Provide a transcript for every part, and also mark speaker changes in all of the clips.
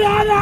Speaker 1: no.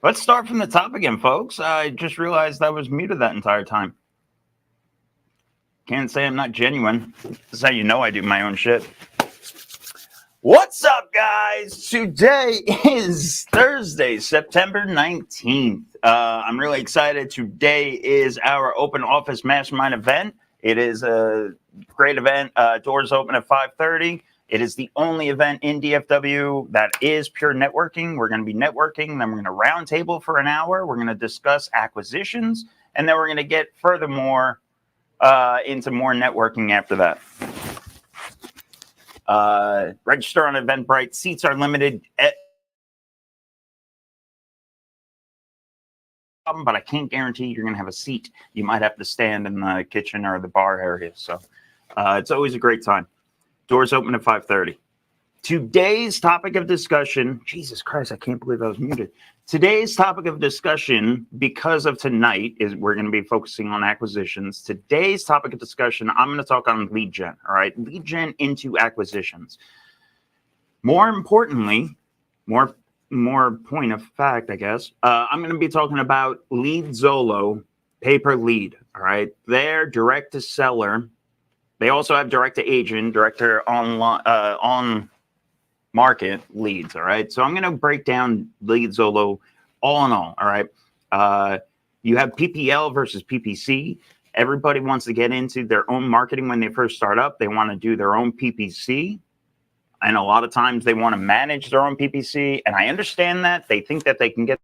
Speaker 1: Let's start from the top again, folks. I just realized I was muted that entire time. Can't say I'm not genuine. This is how you know I do my own shit. What's up, guys? Today is Thursday, September 19th. I'm really excited. Today is our Open Office Mastermind event. It is a great event. Doors open at 5:30. It is the only event in DFW that is pure networking. We're going to be networking, then we're going to roundtable for an hour. We're going to discuss acquisitions, and then we're going to get furthermore into more networking after that. Register on Eventbrite. Seats are limited. But I can't guarantee you're going to have a seat. You might have to stand in the kitchen or the bar area. So it's always a great time. Doors open at 5:30. Today's topic of discussion, Jesus Christ, I can't believe I was muted. Today's topic of discussion, because of tonight, is we're going to be focusing on acquisitions. Today's topic of discussion, I'm going to talk on lead gen, all right? Lead gen into acquisitions. More importantly, more point of fact, I guess, I'm going to be talking about LeadZolo pay-per-lead, all right? They're direct to seller. They also have direct to agent, direct to on market leads. All right. So I'm going to break down LeadZolo all in all. All right. You have PPL versus PPC. Everybody wants to get into their own marketing when they first start up. They want to do their own PPC. And a lot of times they want to manage their own PPC. And I understand that. They think that they can get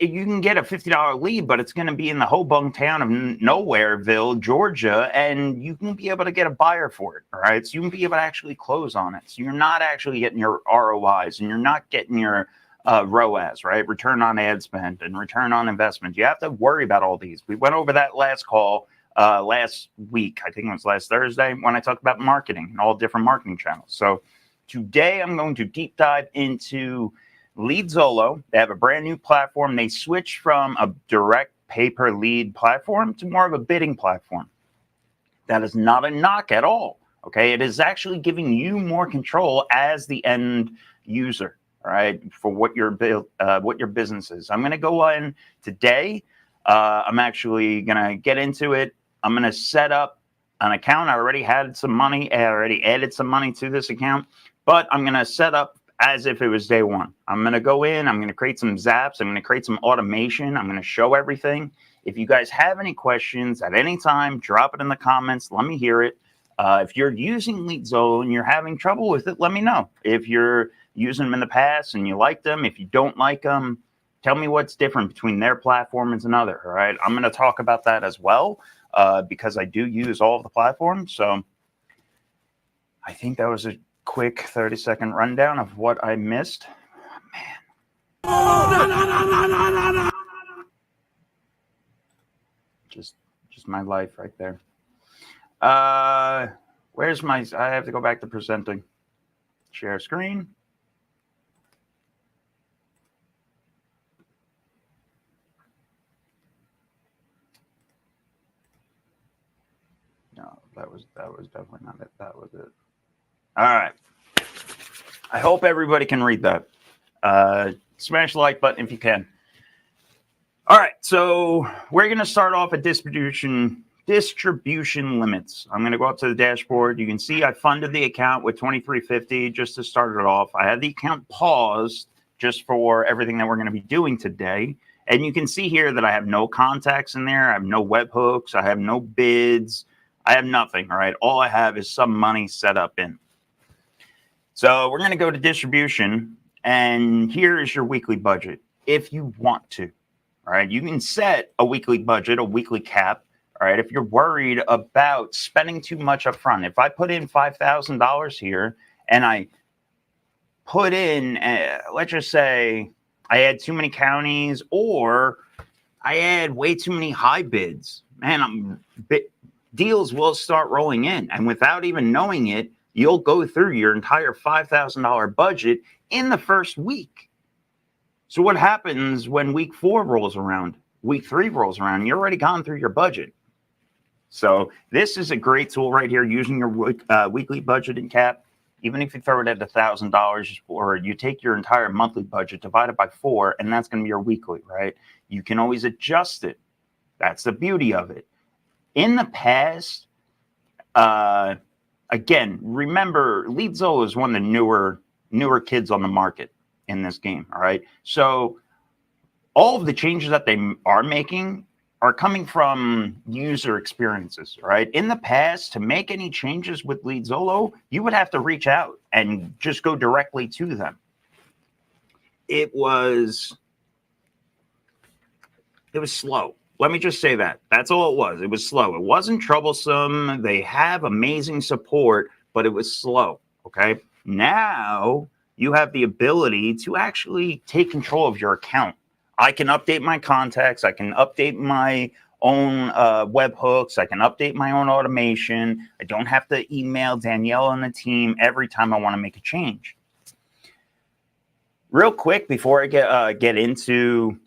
Speaker 1: you can get a $50 lead, but it's going to be in the Hobunk town of Nowhereville, Georgia, and you can be able to get a buyer for it. All right. So you can be able to actually close on it. So you're not actually getting your ROIs and you're not getting your ROAS, right? Return on ad spend and return on investment. You have to worry about all these. We went over that last call last week. I think it was last Thursday when I talked about marketing and all different marketing channels. So today I'm going to deep dive into LeadZolo. They have a brand new platform. They switched from a direct pay-per-lead platform to more of a bidding platform. That is not a knock at all. Okay, it is actually giving you more control as the end user. All right, for what your business is. I'm going to go in today. I'm actually going to get into it. I'm going to set up an account. I already had some money. I already added some money to this account, but I'm going to set up as if it was day one. I'm going to go in. I'm going to create some zaps. I'm going to create some automation. I'm going to show everything. If you guys have any questions at any time, drop it in the comments. Let me hear it. If you're using LeadZolo and you're having trouble with it, let me know. If you're using them in the past and you like them, if you don't like them, tell me what's different between their platform and another. All right. I'm going to talk about that as well because I do use all of the platforms. So I think that was a quick 30-second rundown of what I missed. Man. Oh, no. Just my life right there. Where's my, I have to go back to presenting. Share screen. No, that was definitely not it. That was it. All right. I hope everybody can read that. Smash the like button if you can. All right. So we're going to start off at distribution limits. I'm going to go up to the dashboard. You can see I funded the account with $23.50 just to start it off. I had the account paused just for everything that we're going to be doing today. And you can see here that I have no contacts in there. I have no webhooks. I have no bids. I have nothing. All right. All I have is some money set up in. So we're going to go to distribution. And here is your weekly budget if you want to. All right. You can set a weekly budget, a weekly cap. All right. If you're worried about spending too much up front, if I put in $5,000 here and I put in, let's just say I add too many counties or I add way too many high bids, man, deals will start rolling in. And without even knowing it, you'll go through your entire $5,000 budget in the first week. So what happens when week 4 rolls around, week 3 rolls around, you're already gone through your budget. So this is a great tool right here, using your weekly budget and cap. Even if you throw it at $1,000, or you take your entire monthly budget, divide it by 4, and that's going to be your weekly, right? You can always adjust it. That's the beauty of it. In the past, again, remember, LeadZolo is one of the newer kids on the market in this game, all right? So all of the changes that they are making are coming from user experiences, right? In the past, to make any changes with LeadZolo, you would have to reach out and just go directly to them. It was slow. Let me just say that. That's all it was. It was slow. It wasn't troublesome. They have amazing support, but it was slow, okay? Now you have the ability to actually take control of your account. I can update my contacts. I can update my own webhooks. I can update my own automation. I don't have to email Danielle and the team every time I want to make a change. Real quick, before I get into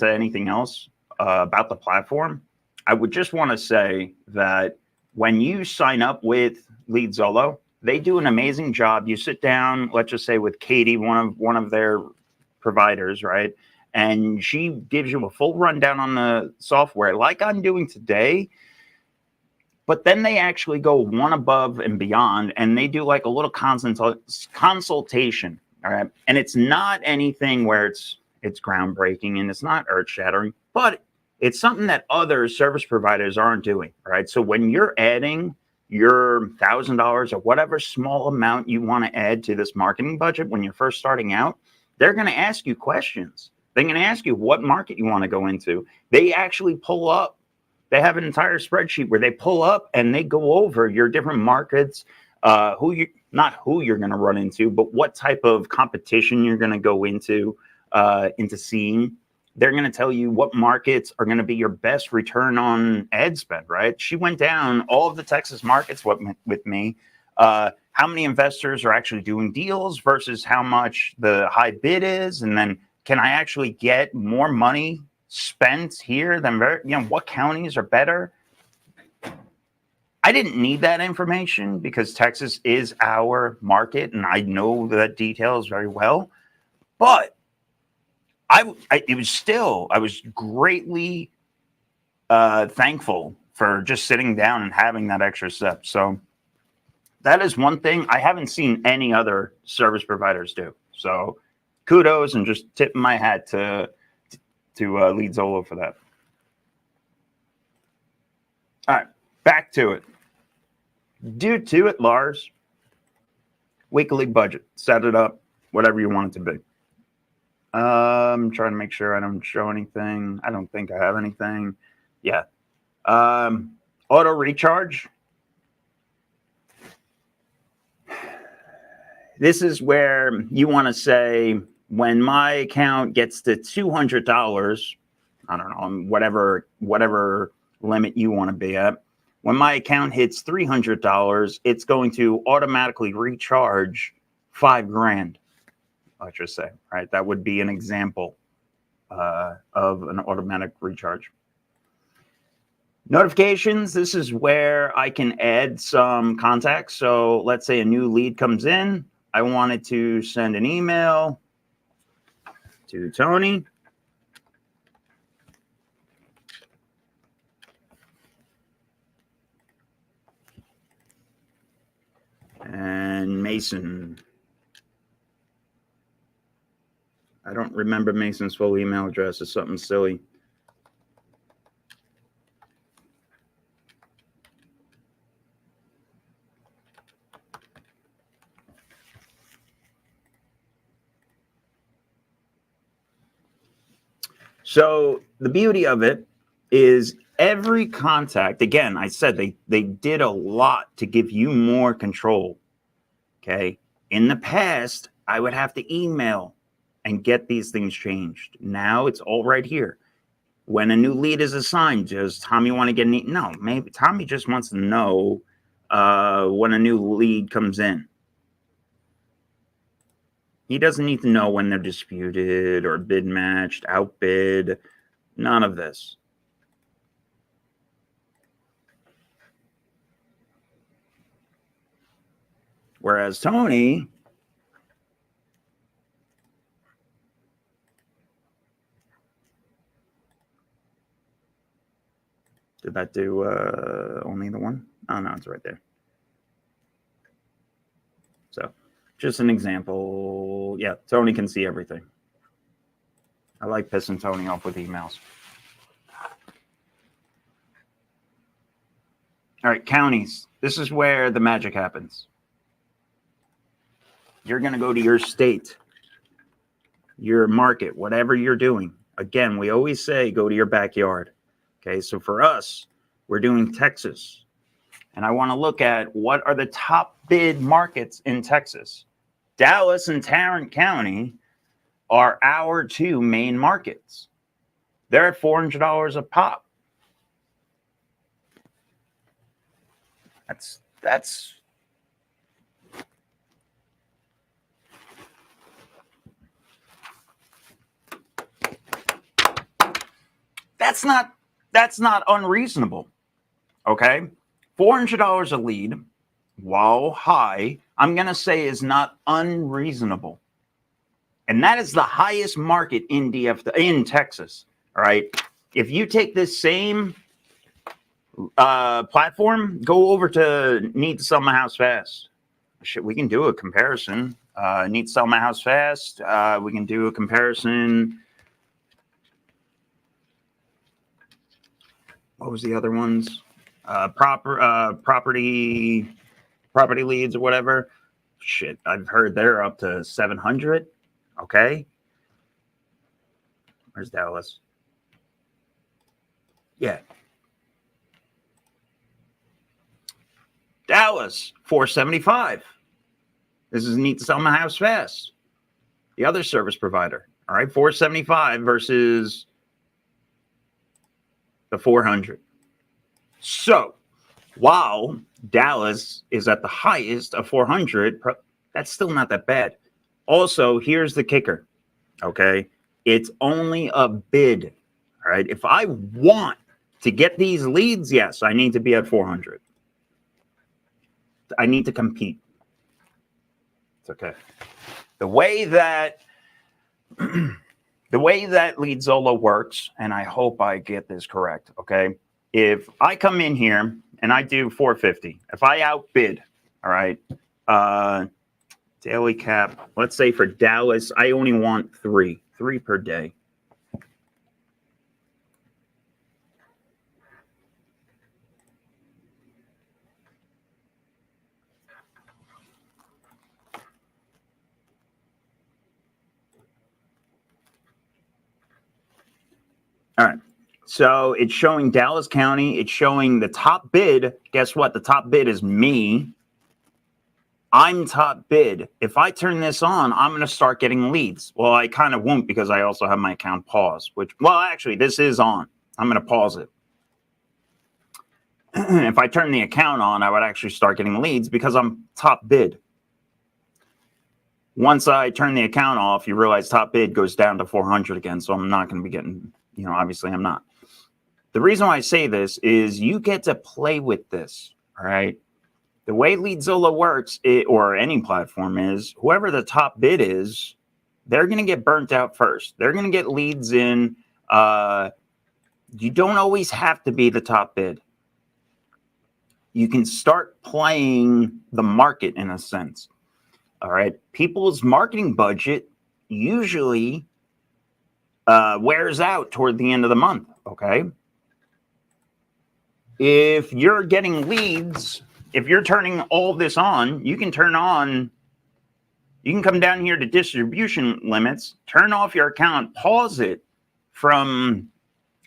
Speaker 1: anything else about the platform, I would just want to say that when you sign up with LeadZolo, they do an amazing job. You sit down, let's just say with Katie, one of their providers, right? And she gives you a full rundown on the software, like I'm doing today. But then they actually go one above and beyond, and they do like a little consultation, all right? And it's not anything where it's groundbreaking and it's not earth-shattering, but it's something that other service providers aren't doing, right? So when you're adding your $1,000 or whatever small amount you want to add to this marketing budget when you're first starting out, they're going to ask you questions. They're going to ask you what market you want to go into. They actually pull up. They have an entire spreadsheet where they pull up and they go over your different markets, not who you're going to run into, but what type of competition you're going to go into seeing. They're going to tell you what markets are going to be your best return on ad spend, right? She went down all of the Texas markets with me. How many investors are actually doing deals versus how much the high bid is, and then can I actually get more money spent here than what counties are better? I didn't need that information because Texas is our market, and I know the details very well. But I was greatly thankful for just sitting down and having that extra step. So that is one thing I haven't seen any other service providers do. So kudos, and just tip my hat to LeadZolo for that. All right, back to it. Do to it, Lars. Weekly budget. Set it up, whatever you want it to be. I'm trying to make sure I don't show anything. I don't think I have anything. Yeah. Auto recharge. This is where you want to say, when my account gets to $200, I don't know, whatever limit you want to be at. When my account hits $300, it's going to automatically recharge $5,000. Let's just say, right? That would be an example of an automatic recharge. Notifications, this is where I can add some contacts. So let's say a new lead comes in. I wanted to send an email to Tony. And Mason. I don't remember Mason's full email address. It's something silly. So the beauty of it is every contact, again, I said they did a lot to give you more control. Okay. In the past, I would have to email and get these things changed. Now it's all right here. When a new lead is assigned, does Tommy want to get an no, maybe Tommy just wants to know when a new lead comes in. He doesn't need to know when they're disputed or bid matched, outbid, None of this. Whereas Tony, did that do only the one? Oh, no, it's right there. So just an example. Yeah, Tony can see everything. I like pissing Tony off with emails. All right, counties. This is where the magic happens. You're going to go to your state, your market, whatever you're doing. Again, we always say go to your backyard. Okay, so for us, we're doing Texas. And I want to look at what are the top bid markets in Texas. Dallas and Tarrant County are our two main markets. They're at $400 a pop. That's not unreasonable. Okay, $400 a lead, while high, I'm gonna say is not unreasonable, and that is the highest market in Texas. All right, if you take this same platform, go over to Need to Sell My House Fast. Shit, we can do a comparison. Need to Sell My House Fast. We can do a comparison. What was the other ones? Property leads or whatever. Shit, I've heard they're up to 700. Okay. Where's Dallas? Yeah. Dallas, 475. This is Need to Sell My House Fast. The other service provider. All right, 475 versus the 400. So while Dallas is at the highest of 400, that's still not that bad. Also, here's the kicker. Okay, it's only a bid. All right, if I want to get these leads, yes, I need to be at 400. I need to compete. It's okay. The way that LeadZolo works, and I hope I get this correct, okay? If I come in here and I do 450, if I outbid, all right, daily cap, let's say for Dallas, I only want three per day. All right, so it's showing Dallas County. It's showing the top bid. Guess what? The top bid is me. I'm top bid. If I turn this on, I'm going to start getting leads. Well, I kind of won't because I also have my account paused, well, actually, this is on. I'm going to pause it. If I turn the account on, I would actually start getting leads because I'm top bid. Once I turn the account off, you realize top bid goes down to 400 again. So I'm not going to be getting, obviously I'm not. The reason why I say this is you get to play with this. All right. The way LeadZolo works, or any platform, is whoever the top bid is, they're going to get burnt out first. They're going to get leads in. You don't always have to be the top bid. You can start playing the market in a sense. All right. People's marketing budget usually wears out toward the end of the month. Okay. If you're getting leads, if you're turning all this on, you can come down here to distribution limits, turn off your account, pause it from,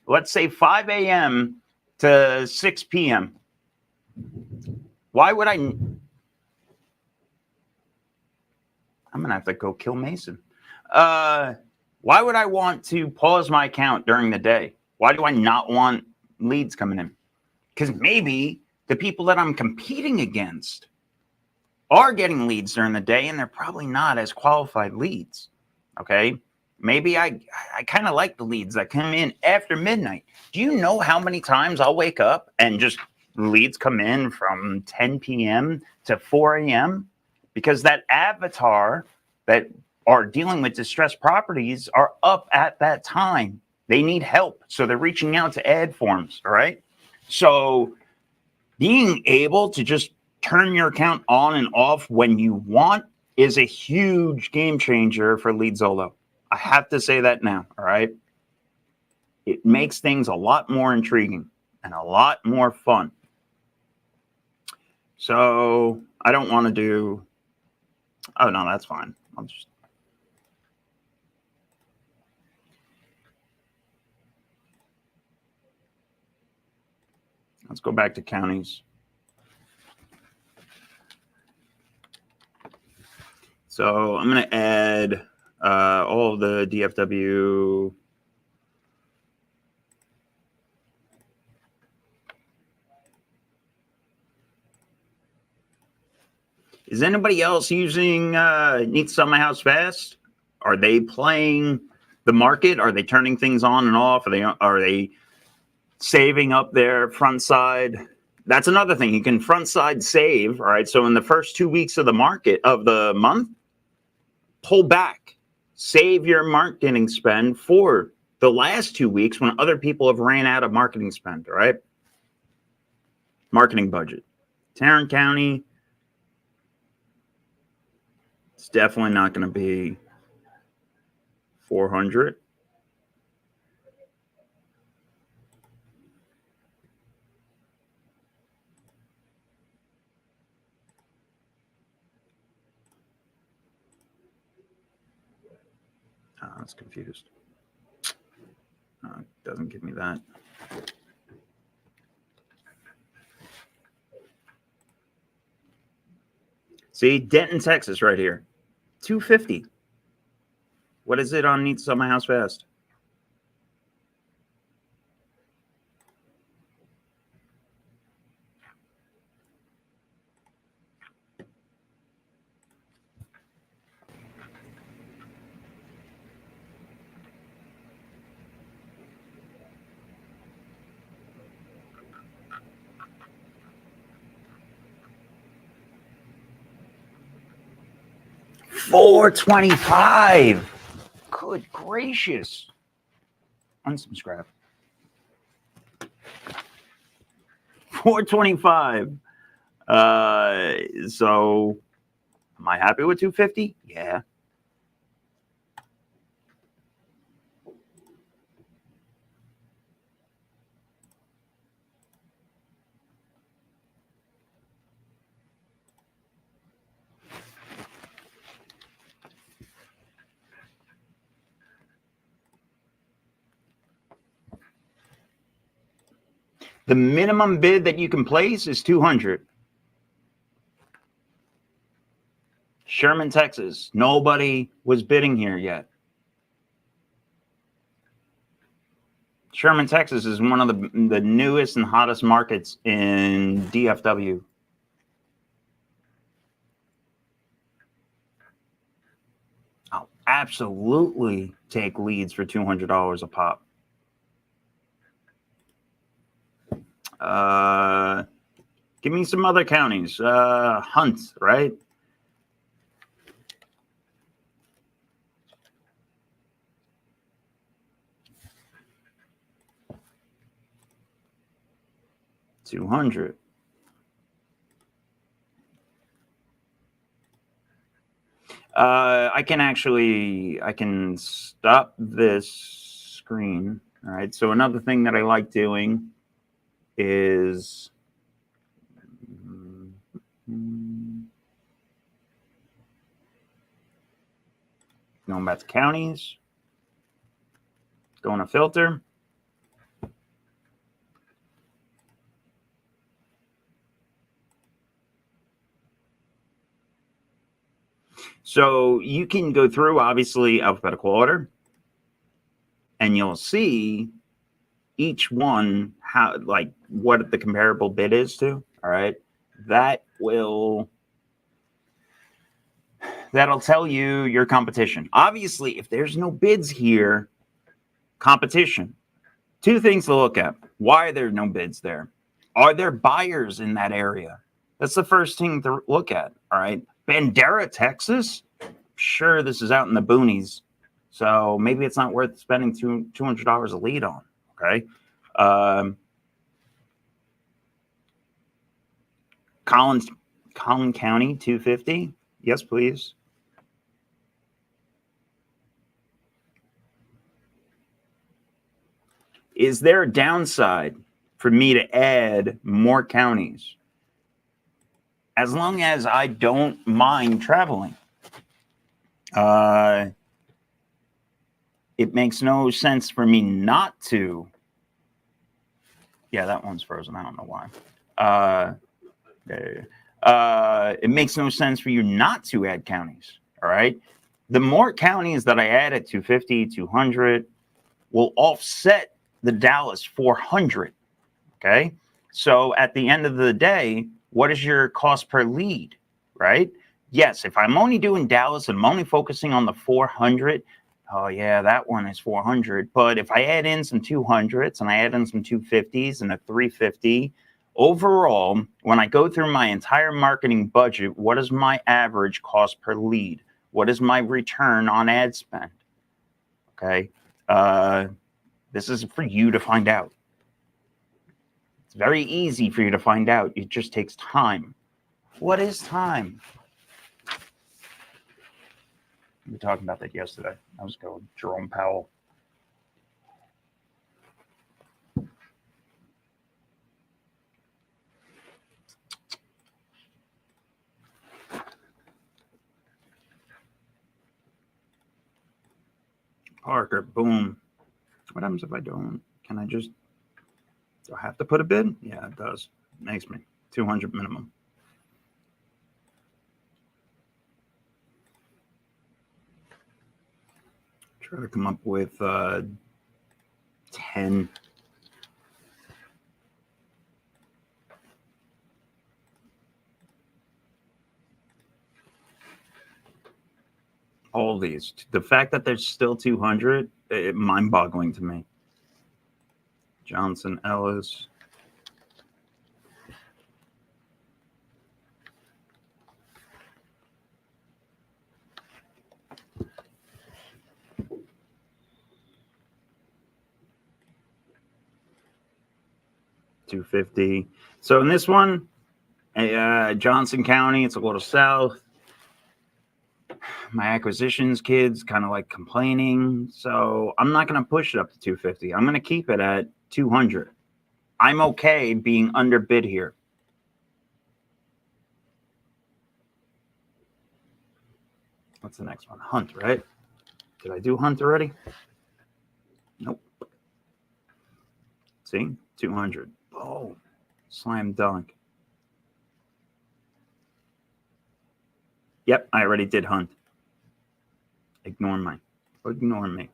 Speaker 1: let's say, 5 a.m. to 6 p.m. Why would I'm going to have to go kill Mason. Why would I want to pause my account during the day? Why do I not want leads coming in? Because maybe the people that I'm competing against are getting leads during the day, and they're probably not as qualified leads. Okay. Maybe I kind of like the leads that come in after midnight. Do you know how many times I'll wake up and just leads come in from 10 p.m. to 4 a.m.? Because that avatar that are dealing with distressed properties are up at that time. They need help. So they're reaching out to ad forms, all right? So being able to just turn your account on and off when you want is a huge game changer for LeadZolo. I have to say that now, all right? It makes things a lot more intriguing and a lot more fun. So I don't want to do, oh no, that's fine. I'll just, let's go back to counties. So I'm going to add all of the DFW. Is anybody else using Need to Sell My House Fast? Are they playing the market? Are they turning things on and off? Are they saving up their front side? That's another thing. You can front side save. All right. So in the first 2 weeks of the month, pull back, save your marketing spend for the last 2 weeks when other people have ran out of marketing spend. All right. Marketing budget. Tarrant County. It's definitely not going to be 400. I was confused. It doesn't give me that. See, Denton, Texas, right here, 250. What is it on Need to Sell My House Fast? $425. Good gracious. Unsubscribe. $425. So am I happy with 250? Yeah. The minimum bid that you can place is 200. Sherman, Texas. Nobody was bidding here yet. Sherman, Texas is one of the newest and hottest markets in DFW. I'll absolutely take leads for $200 a pop. Give me some other counties. Hunt, right? $200. I can stop this screen. All right. So another thing that I like doing is going back to counties, going to filter. So you can go through, obviously, alphabetical order, and you'll see each one, how, like, what the comparable bid is to. All right. That will that'll tell you your competition. Obviously, if there's no bids here, competition. Two things to look at. Why are there no bids there? Are there buyers in that area? That's the first thing to look at, all right? Bandera, Texas? Sure, this is out in the boonies, so maybe it's not worth spending $200 a lead on, okay? Collin County, 250. Yes, please. Is there a downside for me to add more counties? As long as I don't mind traveling. It makes no sense for me not to. Yeah, that one's frozen. I don't know why. It makes no sense for you not to add counties, all right? The more counties that I add at 250, 200 will offset the Dallas 400, okay? So at the end of the day, what is your cost per lead, right? Yes, if I'm only doing Dallas and I'm only focusing on the 400, oh yeah, that one is 400. But if I add in some 200s and I add in some 250s and a 350, overall, when I go through my entire marketing budget, what is my average cost per lead? What is my return on ad spend? Okay, this is for you to find out. It's very easy for you to find out. It just takes time. What is time? We were talking about that yesterday. I was going Jerome Powell. Parker, boom. What happens if I don't? Can I just, do I have to put a bid? Yeah, it does. It makes me 200 minimum. Try to come up with 10. All these. The fact that there's still 200, mind-boggling to me. Johnson, Ellis. $250. So in this one, Johnson County, it's a little south. My acquisitions kids kind of like complaining, so I'm not going to push it up to 250. I'm going to keep it at 200. I'm okay being underbid here. What's the next one? Hunt, right? Did I do Hunt already? Nope. See? 200. Oh, slam dunk. Yep, I already did Hunt. Ignore me.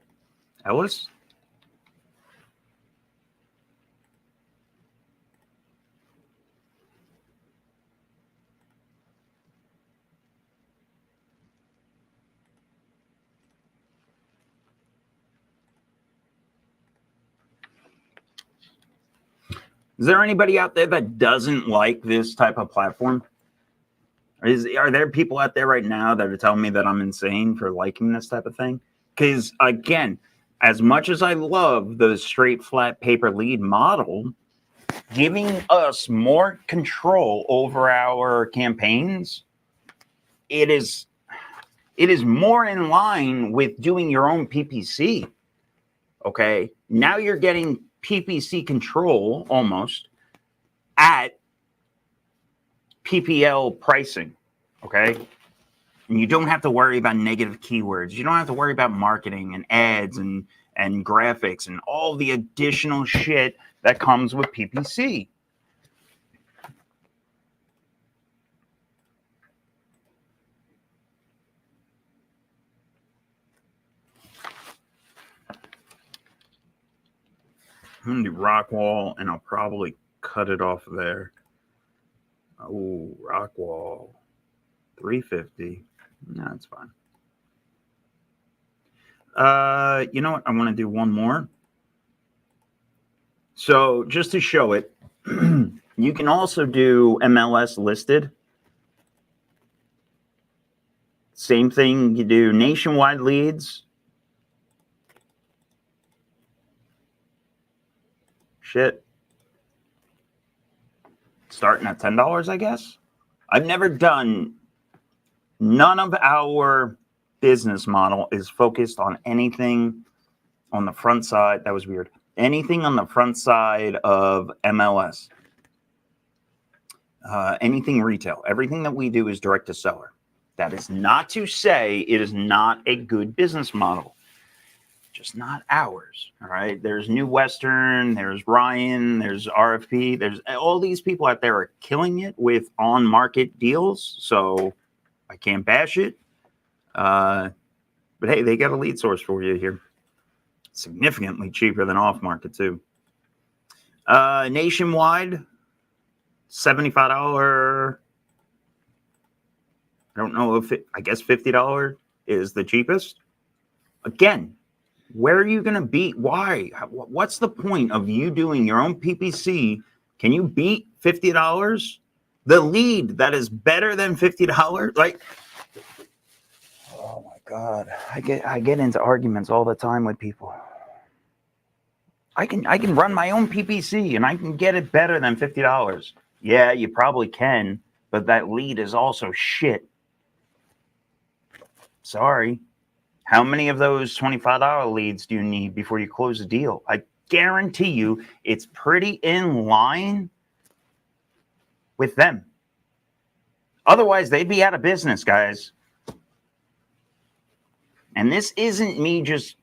Speaker 1: Ellis? Is there anybody out there that doesn't like this type of platform? Are there people out there right now that are telling me that I'm insane for liking this type of thing? Because again, as much as I love the straight flat pay-per lead model, giving us more control over our campaigns, it is more in line with doing your own PPC. Okay, now you're getting PPC control almost at PPL pricing, okay? And you don't have to worry about negative keywords. You don't have to worry about marketing and ads and graphics and all the additional shit that comes with PPC. I'm gonna do rock wall and I'll probably cut it off there. Oh, rock wall, 350. No, it's fine. You know what? I want to do one more. So just to show it, you can also do MLS listed. Same thing. You do nationwide leads. Shit. Starting at $10, I guess. I've never done, none of our business model is focused on anything on the front side. That was weird. Anything on the front side of MLS. Anything retail. Everything that we do is direct to seller. That is not to say it is not a good business model. Just not ours. All right. There's New Western, there's Ryan, there's RFP, there's all these people out there are killing it with on-market deals. So I can't bash it. But hey, they got a lead source for you here. Significantly cheaper than off-market too. Nationwide, $75. I don't know if I guess $50 is the cheapest. Again, where are you going to beat? Why? What's the point of you doing your own PPC? Can you beat $50? The lead that is better than $50? Like, oh my God. I get into arguments all the time with people. I can run my own PPC and I can get it better than $50. Yeah, you probably can, but that lead is also shit. Sorry. How many of those $25 leads do you need before you close a deal? I guarantee you it's pretty in line with them. Otherwise, they'd be out of business, guys. And this isn't me just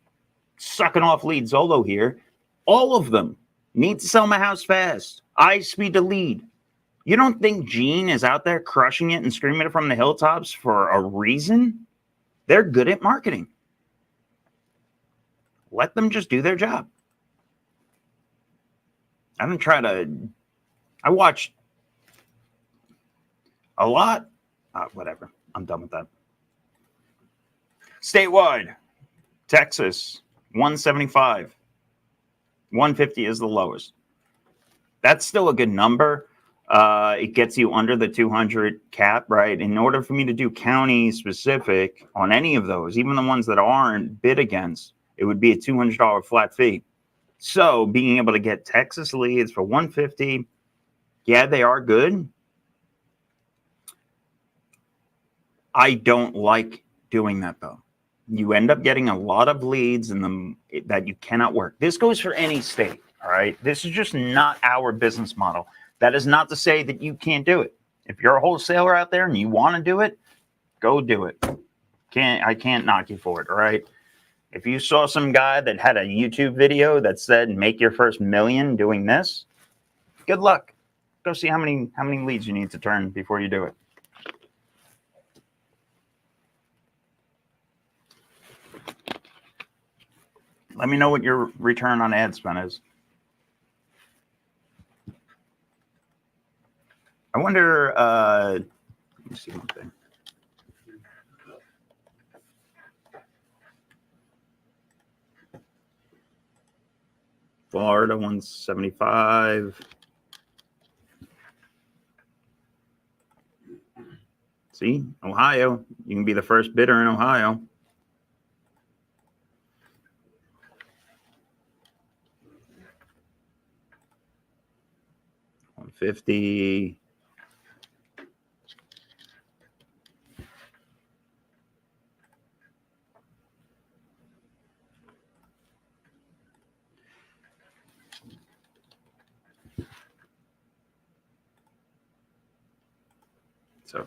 Speaker 1: sucking off LeadZolo here. All of them need to sell my house fast. I speed to lead. You don't think Gene is out there crushing it and screaming it from the hilltops for a reason? They're good at marketing. Let them just do their job. I watch a lot. Whatever. I'm done with that. Statewide, Texas, 175. 150 is the lowest. That's still a good number. It gets you under the 200 cap, right? In order for me to do county specific on any of those, even the ones that aren't bid against, it would be a $200 flat fee. So being able to get Texas leads for 150, yeah, they are good. I don't like doing that though. You end up getting a lot of leads in them that you cannot work. This goes for any state, all right? This is just not our business model. That is not to say that you can't do it. If you're a wholesaler out there and you want to do it, go do it. I can't knock you for it, all right? If you saw some guy that had a YouTube video that said, make your first million doing this, good luck. Go see how many leads you need to turn before you do it. Let me know what your return on ad spend is. I wonder, let me see one thing. Florida, 175. See, Ohio, you can be the first bidder in Ohio. $150. So,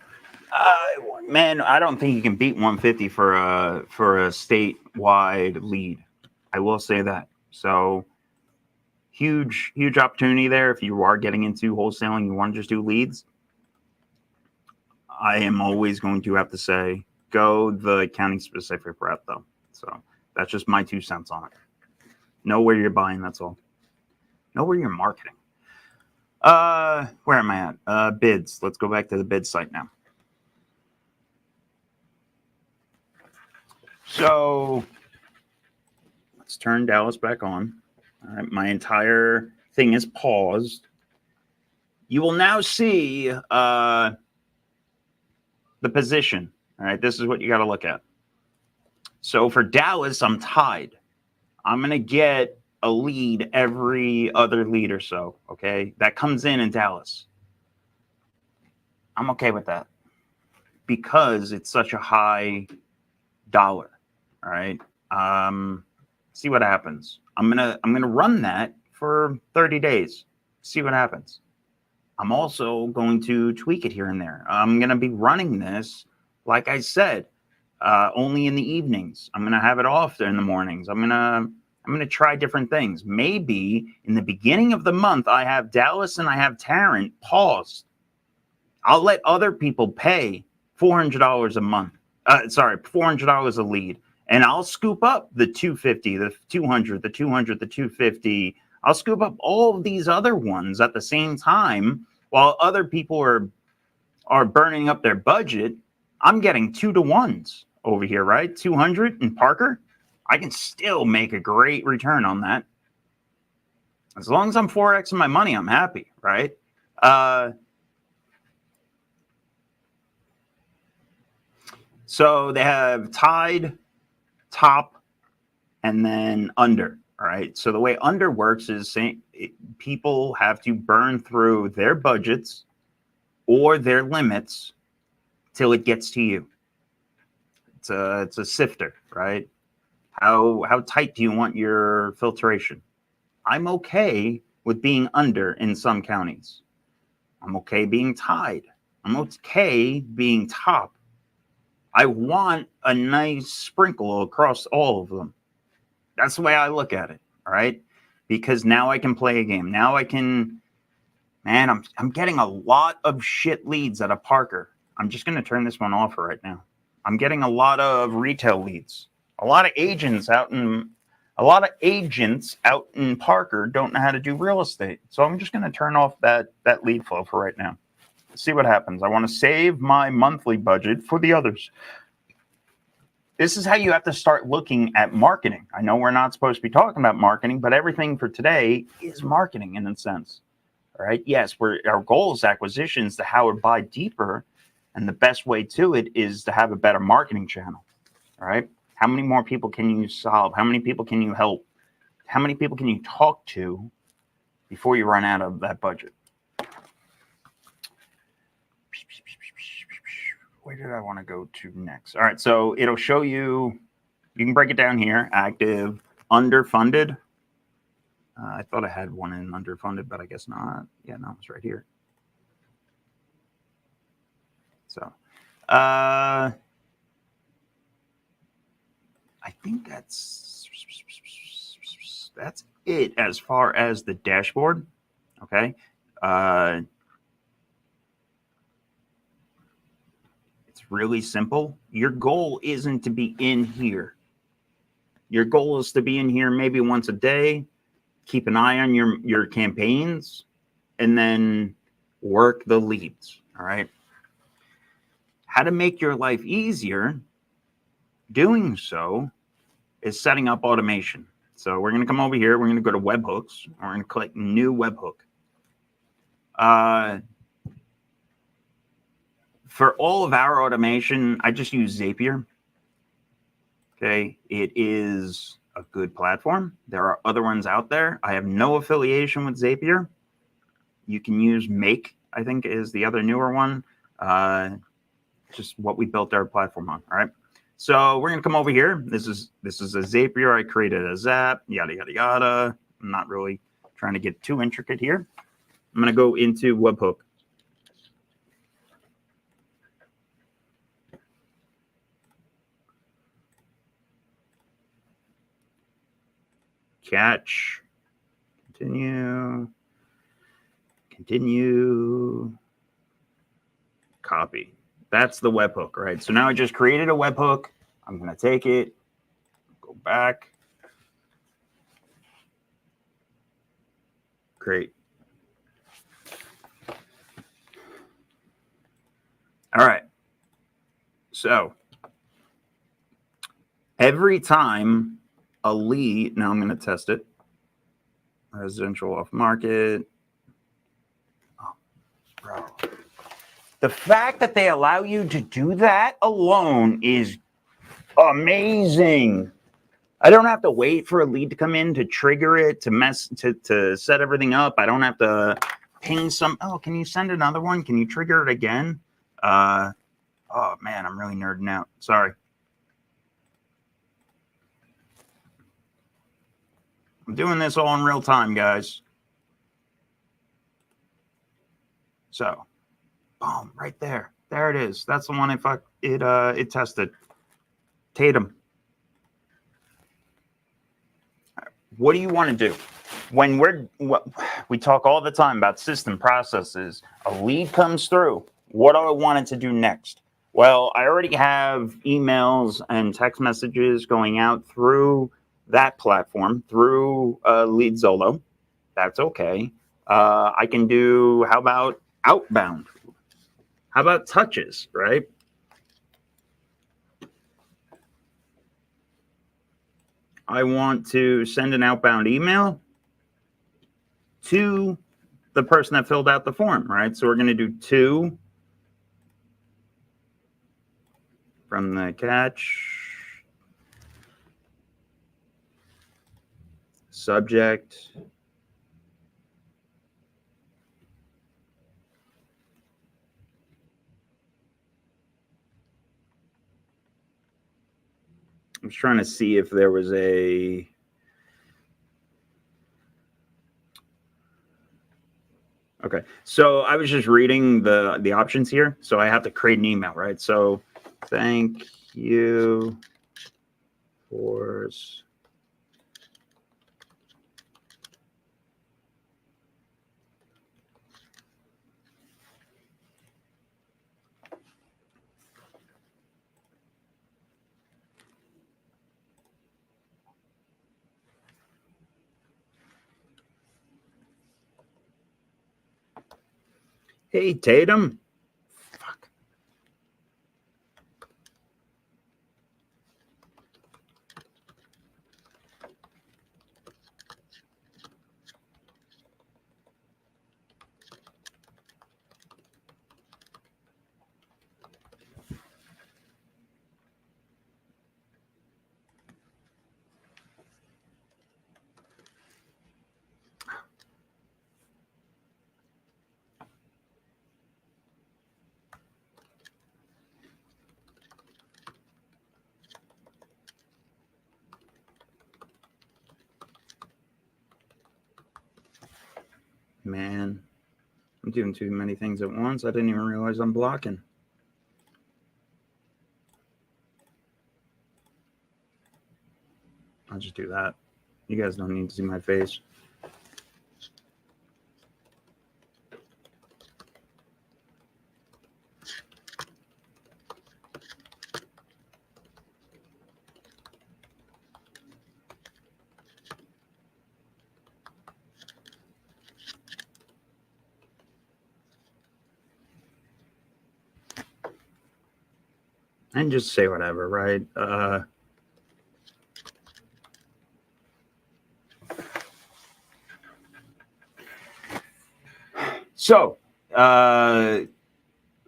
Speaker 1: man, I don't think you can beat 150 for a statewide lead. I will say that. So, huge opportunity there. If you are getting into wholesaling, you want to just do leads. I am always going to have to say, go the county specific route though. So that's just my 2 cents on it. Know where you're buying. That's all. Know where you're marketing. Where am I at? Bids. Let's go back to the bid site now. So let's turn Dallas back on. All right, my entire thing is paused. You will now see the position. All right, this is what you got to look at. So for Dallas, I'm tied. I'm going to get a lead every other lead or so, okay? That comes in Dallas. I'm okay with that because it's such a high dollar, all right? See what happens. I'm gonna run that for 30 days. See what happens. I'm also going to tweak it here and there. I'm gonna be running this, like I said, only in the evenings. I'm gonna have it off in the mornings. I'm gonna try different things. Maybe in the beginning of the month, I have Dallas and I have Tarrant paused. I'll let other people pay $400 a month. $400 a lead. And I'll scoop up the 250, the 200, the 200, the 250. I'll scoop up all of these other ones at the same time while other people are burning up their budget. I'm getting 2-to-1s over here, right? 200 and Parker. I can still make a great return on that. As long as I'm 4xing my money, I'm happy, right? So they have tied, top, and then under. All right. So the way under works is people have to burn through their budgets or their limits till it gets to you. It's a sifter, right? How tight do you want your filtration? I'm okay with being under in some counties. I'm okay being tied. I'm okay being top. I want a nice sprinkle across all of them. That's the way I look at it, all right? Because now I can play a game. Now I can, man, I'm getting a lot of shit leads out of Parker. I'm just going to turn this one off for right now. I'm getting a lot of retail leads. A lot of agents out in Parker don't know how to do real estate. So I'm just going to turn off that lead flow for right now. See what happens. I want to save my monthly budget for the others. This is how you have to start looking at marketing. I know we're not supposed to be talking about marketing, but everything for today is marketing in a sense. All right. Yes, our goal is acquisitions to how to buy deeper. And the best way to it is to have a better marketing channel. All right. How many more people can you solve? How many people can you help? How many people can you talk to before you run out of that budget? Where did I want to go to next? All right, so it'll show you, you can break it down here, active, underfunded. I thought I had one in underfunded, but I guess not. Yeah, no, it's right here. So, I think that's it as far as the dashboard, okay? Really simple. Your goal isn't to be in here. Your goal is to be in here maybe once a day, keep an eye on your campaigns, and then work the leads, all right? How to make your life easier doing so is setting up automation. So we're going to come over here. We're going to go to webhooks. We're going to click new webhook. For all of our automation, I just use Zapier. Okay, it is a good platform. There are other ones out there. I have no affiliation with Zapier. You can use Make, I think is the other newer one. Just what we built our platform on. All right. So we're gonna come over here. This is a Zapier. I created a Zap, yada yada yada. I'm not really trying to get too intricate here. I'm gonna go into webhook. Catch, continue, copy. That's the webhook, right? So now I just created a webhook. I'm going to take it, go back, create. All right. So every time a lead, now I'm going to test it. Residential off market. Oh, bro. The fact that they allow you to do that alone is amazing. I don't have to wait for a lead to come in to trigger it, to set everything up. I don't have to ping some. Oh, can you send another one? Can you trigger it again? Oh man, I'm really nerding out. Sorry. I'm doing this all in real time, guys. So, boom, right there. There it is. That's the one it tested. Tatum. What do you want to do? When we talk all the time about system processes, a lead comes through. What do I want it to do next? Well, I already have emails and text messages going out through that platform, through LeadZolo. That's okay. I can do, how about outbound? How about touches, right? I want to send an outbound email to the person that filled out the form, right? So we're going to do 2 from the catch, subject, I was trying to see if there was a okay. So I was just reading the options here. So I have to create an email, right? So thank you for hey, Tatum. Fuck. Man, I'm doing too many things at once. I didn't even realize I'm blocking. I'll just do that. You guys don't need to see my face. And just say whatever, right? So,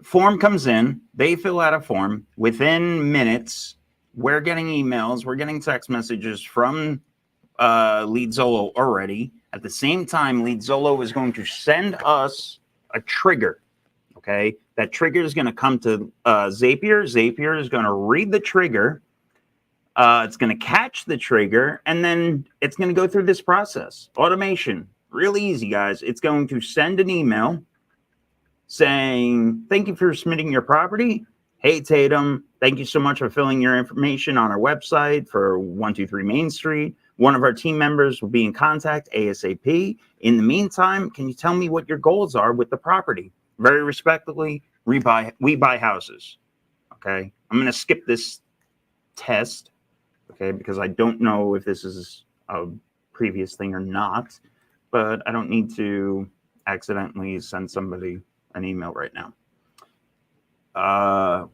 Speaker 1: form comes in, they fill out a form. Within minutes, we're getting emails, we're getting text messages from LeadZolo already. At the same time, LeadZolo is going to send us a trigger. Okay, that trigger is going to come to Zapier. Zapier is going to read the trigger. It's going to catch the trigger, and then it's going to go through this process. Automation, really easy, guys. It's going to send an email saying, thank you for submitting your property. Hey, Tatum, thank you so much for filling your information on our website for 123 Main Street. One of our team members will be in contact ASAP. In the meantime, can you tell me what your goals are with the property? Very respectfully, we buy houses. Okay, I'm going to skip this test, okay, because I don't know if this is a previous thing or not, but I don't need to accidentally send somebody an email right now.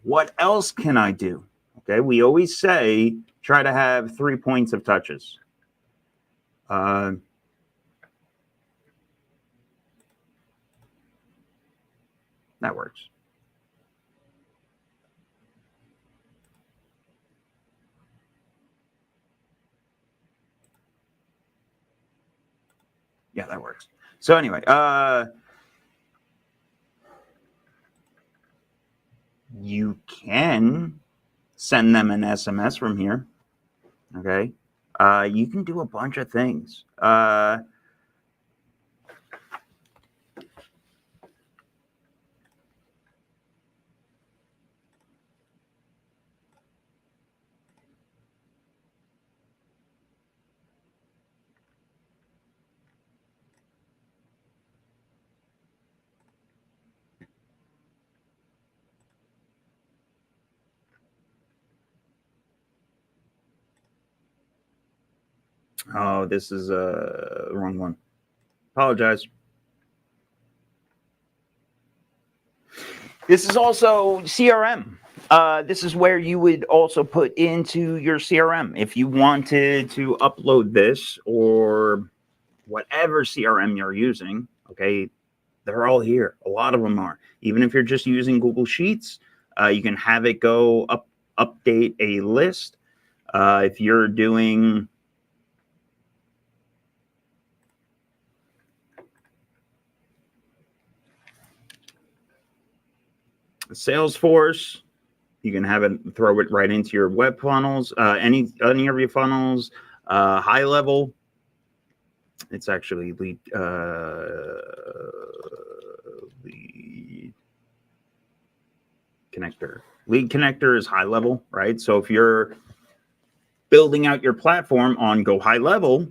Speaker 1: What else can I do? Okay, we always say try to have 3 points of touches. That works. Yeah, that works. So anyway, you can send them an SMS from here. Okay. You can do a bunch of things. Oh, this is the wrong one. Apologize. This is also CRM. This is where you would also put into your CRM. If you wanted to upload this or whatever CRM you're using, okay, they're all here. A lot of them are. Even if you're just using Google Sheets, you can have it go update a list. If you're doing Salesforce, you can have it throw it right into your web funnels, any of your funnels, high level. It's actually lead connector. Lead connector is high level, right? So if you're building out your platform on Go High Level,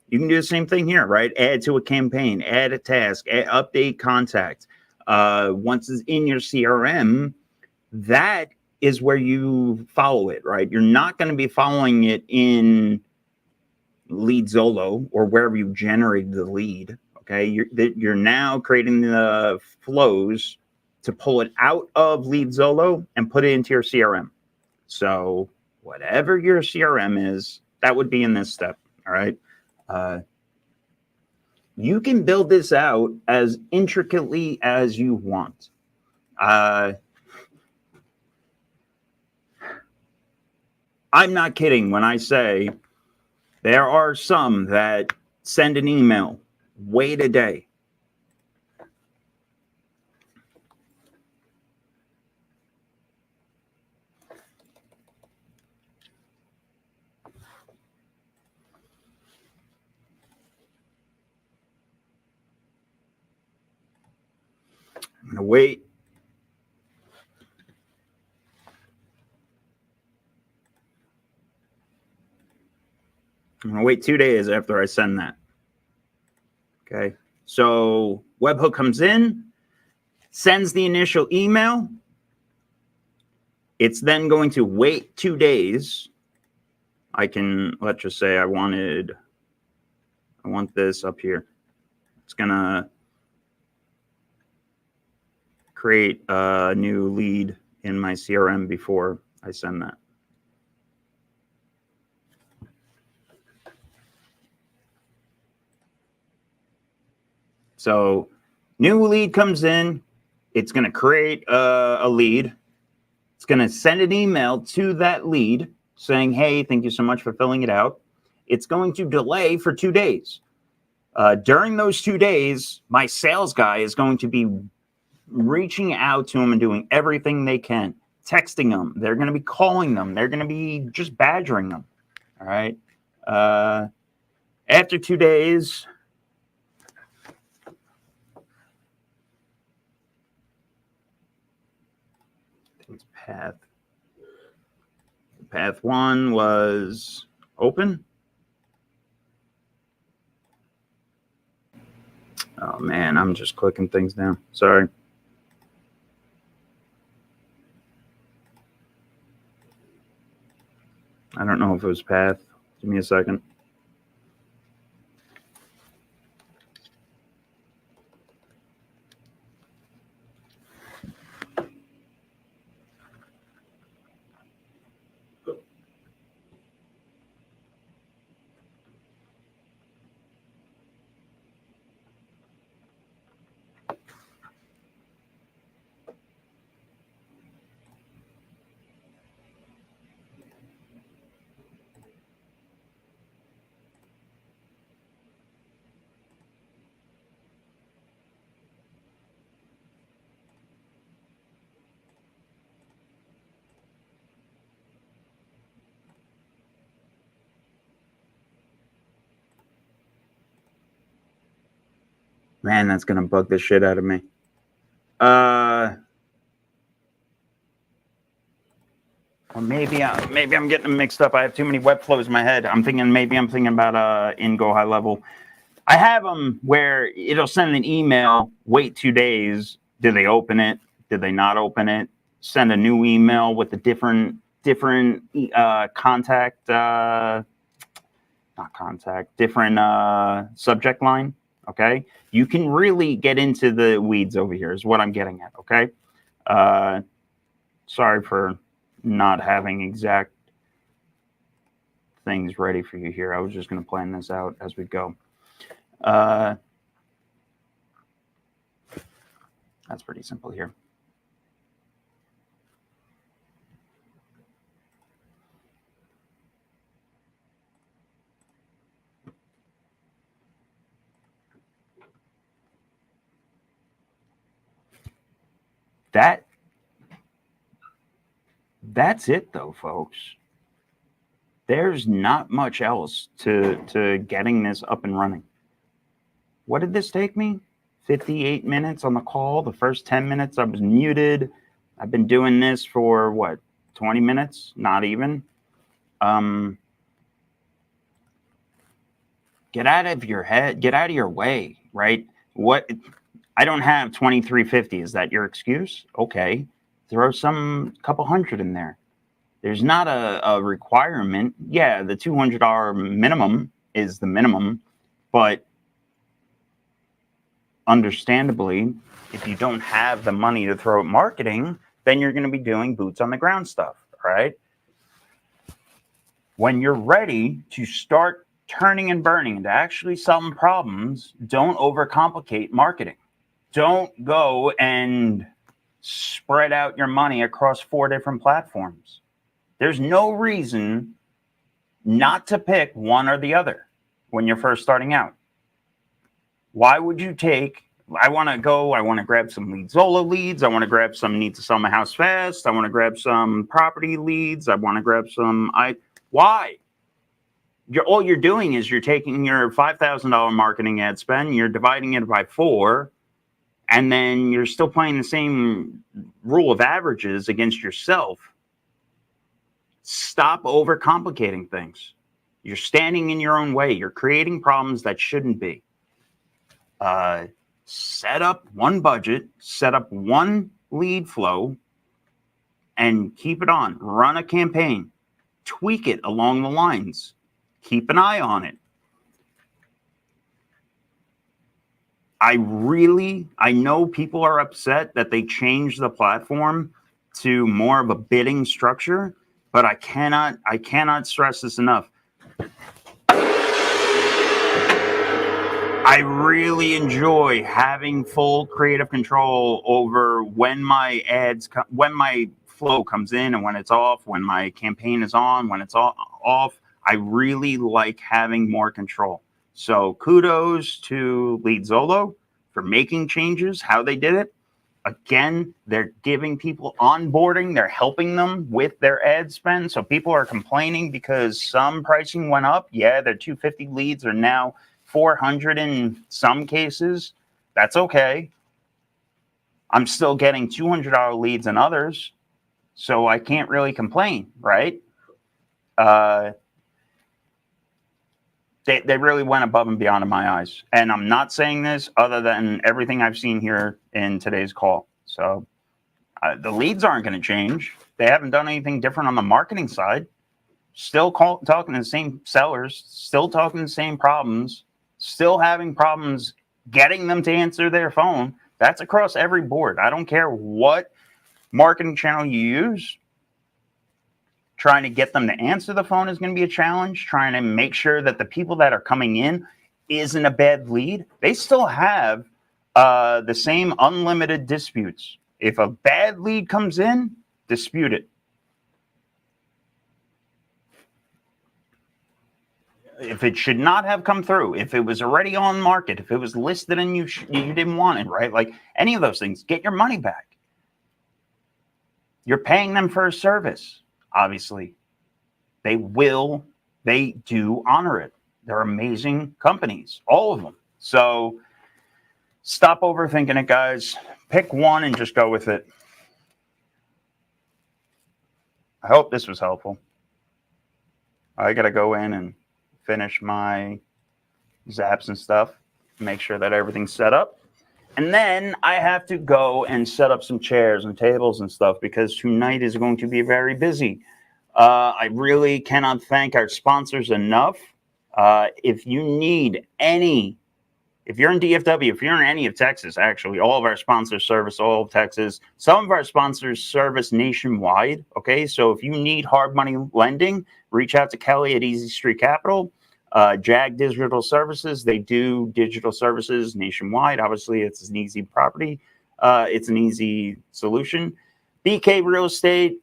Speaker 1: you can do the same thing here, right? Add to a campaign, add a task, update contact. Once it's in your CRM, that is where you follow it, right? You're not going to be following it in LeadZolo or wherever you generated the lead. Okay, you're now creating the flows to pull it out of LeadZolo and put it into your CRM. So whatever your CRM is, that would be in this step. All right. You can build this out as intricately as you want. I'm not kidding when I say there are some that send an email, wait a day. I'm gonna wait. I'm gonna wait 2 days after I send that. Okay, so webhook comes in, sends the initial email. It's then going to wait 2 days. I can, let's just say I want this up here. It's gonna create a new lead in my CRM before I send that. So new lead comes in, it's going to create a lead. It's going to send an email to that lead saying, hey, thank you so much for filling it out. It's going to delay for 2 days. During those 2 days, my sales guy is going to be reaching out to them and doing everything they can, texting them. They're going to be calling them. They're going to be just badgering them. All right. After 2 days, it's path 1 was open. Oh man, I'm just clicking things down. Sorry. I don't know if it was path. Give me a second. Man, that's going to bug the shit out of me. Or maybe I'm getting them mixed up. I have too many web flows in my head. I'm thinking about in Go High Level. I have them where it'll send an email, wait 2 days. Did they open it? Did they not open it? Send a new email with a different contact, not contact, different subject line. Okay, you can really get into the weeds over here. Is what I'm getting at. Okay, sorry for not having exact things ready for you here. I was just going to plan this out as we go. That's pretty simple here. That's it though, folks. There's not much else to getting this up and running. What did this take me? 58 minutes on the call. The first 10 minutes I was muted. I've been doing this for what, 20 minutes? Not even. Get out of your head, get out of your way, right? What, I don't have 2350. Is that your excuse? Okay, throw some couple hundred in there. There's not a requirement. Yeah, the $200 minimum is the minimum, but understandably, if you don't have the money to throw at marketing, then you're going to be doing boots on the ground stuff, right? When you're ready to start turning and burning into actually solving problems, don't overcomplicate marketing. Don't go and spread out your money across 4 different platforms. There's no reason not to pick one or the other when you're first starting out. Why would you take, I want to grab some LeadZolo leads. I want to grab some need to sell my house fast. I want to grab some property leads. I want to grab some, why? All you're doing is you're taking your $5,000 marketing ad spend, you're dividing it by 4, and then you're still playing the same rule of averages against yourself. Stop overcomplicating things. You're standing in your own way. You're creating problems that shouldn't be. Set up one budget, set up one lead flow, and keep it on. Run a campaign. Tweak it along the lines. Keep an eye on it. I know people are upset that they changed the platform to more of a bidding structure, but I cannot stress this enough. I really enjoy having full creative control over when my when my flow comes in and when it's off, when my campaign is on, when it's off. I really like having more control. So kudos to LeadZolo for making changes, how they did it. Again, they're giving people onboarding. They're helping them with their ad spend. So people are complaining because some pricing went up. Yeah, their 250 leads are now 400 in some cases. That's okay. I'm still getting $200 leads in others. So I can't really complain, right? They really went above and beyond in my eyes. And I'm not saying this other than everything I've seen here in today's call. So the leads aren't going to change. They haven't done anything different on the marketing side. Still talking to the same sellers, still talking the same problems, still having problems getting them to answer their phone. That's across every board. I don't care what marketing channel you use. Trying to get them to answer the phone is going to be a challenge. Trying to make sure that the people that are coming in isn't a bad lead. They still have the same unlimited disputes. If a bad lead comes in, dispute it. If it should not have come through, if it was already on market, if it was listed and you didn't want it, right? Like any of those things, get your money back. You're paying them for a service. Obviously, they do honor it. They're amazing companies, all of them. So Stop overthinking it, guys. Pick one and just go with it. I hope this was helpful. I got to go in and finish my zaps and stuff, make sure that everything's set up. And then I have to go and set up some chairs and tables and stuff because tonight is going to be very busy. I really cannot thank our sponsors enough. If you need any, if you're in DFW, if you're in any of Texas, actually, all of our sponsors service all of Texas. Some of our sponsors service nationwide, okay? So if you need hard money lending, reach out to Kelly at Easy Street Capital. Jag Digital Services, they do digital services nationwide. Obviously, it's an easy property. It's an easy solution. BK Real Estate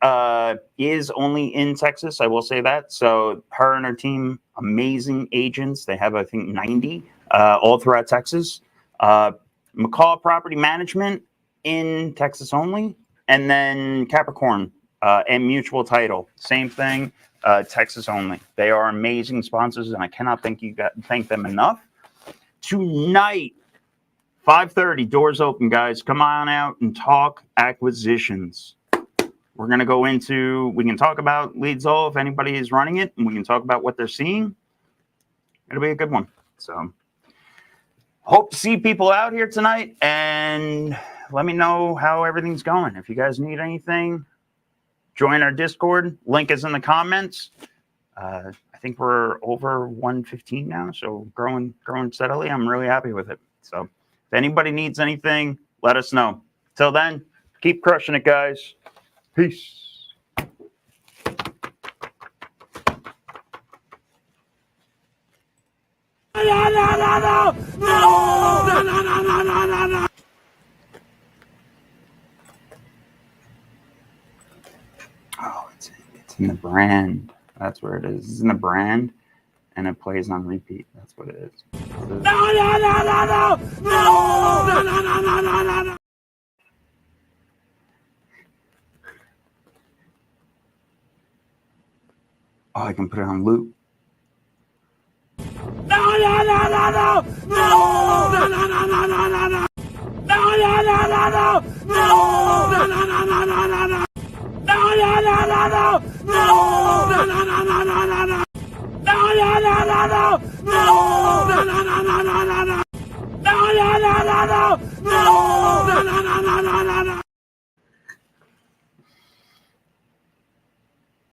Speaker 1: is only in Texas, I will say that. So her and her team, amazing agents. They have, I think, 90 all throughout Texas. McCall Property Management in Texas only. And then Capricorn and Mutual Title, same thing. Texas only. They are amazing sponsors, and I cannot thank them enough. Tonight, 5:30, doors open, guys. Come on out and talk acquisitions. We're going to go into, we can talk about LeadZolo if anybody is running it, and we can talk about what they're seeing. It'll be a good one. So, hope to see people out here tonight, and let me know how everything's going. If you guys need anything, join our Discord. Link is in the comments. I think we're over 115 now, so growing steadily. I'm really happy with it. So if anybody needs anything, let us know. Till then, keep crushing it, guys. Peace. No. Oh, it's in the brand. That's where it is. It's in the brand, and it plays on repeat. That's what it is. No. Oh, I can put it on loop. No.